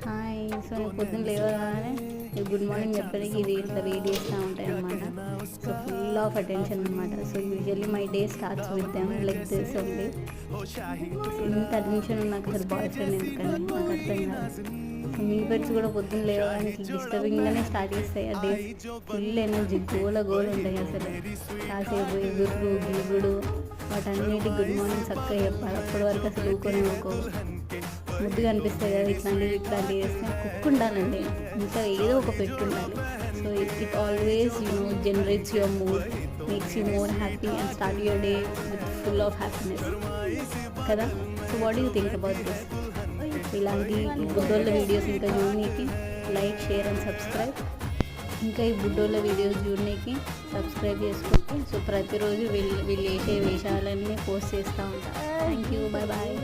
Hi. So నేను పొద్దున్న లేవగానే గుడ్ మార్నింగ్ చెప్పడానికి ఇది ఇట్లా వెయిట్ చేస్తూ ఉంటాయి అనమాట. సో ఫుల్ ఆఫ్ అటెన్షన్ అనమాట. So usually my day starts with them like this only. ఇంత అటెన్షన్ నాకు అసలు బాయ్ ఫ్రెండ్ ఎందుకండి నాకు అర్థం కాదు. మీ బర్డ్స్ కూడా పొద్దున్న లేవగానే డిస్టర్బింగ్గానే స్టార్ట్ చేస్తాయి. ఆ డే ఫుల్ ఎనర్జీ గోల ఉంటాయి అసలు. కాసేపు ఎగురు గిగుడు వాటన్నిటి గుడ్ మార్నింగ్ చక్కగా చెప్పాలి. అప్పటి వరకు అసలు ఊరుకో ముద్దుగా అనిపిస్తాయి కదా ఇట్లాంటివి చేస్తే. కుక్ ఉండాలండి, ఇంకా ఏదో ఒక పెట్టు ఉండాలి. So it always generates your mood, makes you more happy and start your day with full of happiness కదా. So what you think about this? ఇలాంటి ఈ బుడ్డోళ్ళ వీడియోస్ ఇంకా చూడనీకి లైక్, షేర్ అండ్ సబ్స్క్రైబ్. ఇంకా ఈ బుడ్డోళ్ళ వీడియోస్ చూడనీకి సబ్స్క్రైబ్ చేసుకోండి. సో ప్రతిరోజు వీళ్ళు వేసే వేషాలన్నీ పోస్ట్ చేస్తూ ఉంటాను. Thank you, bye bye.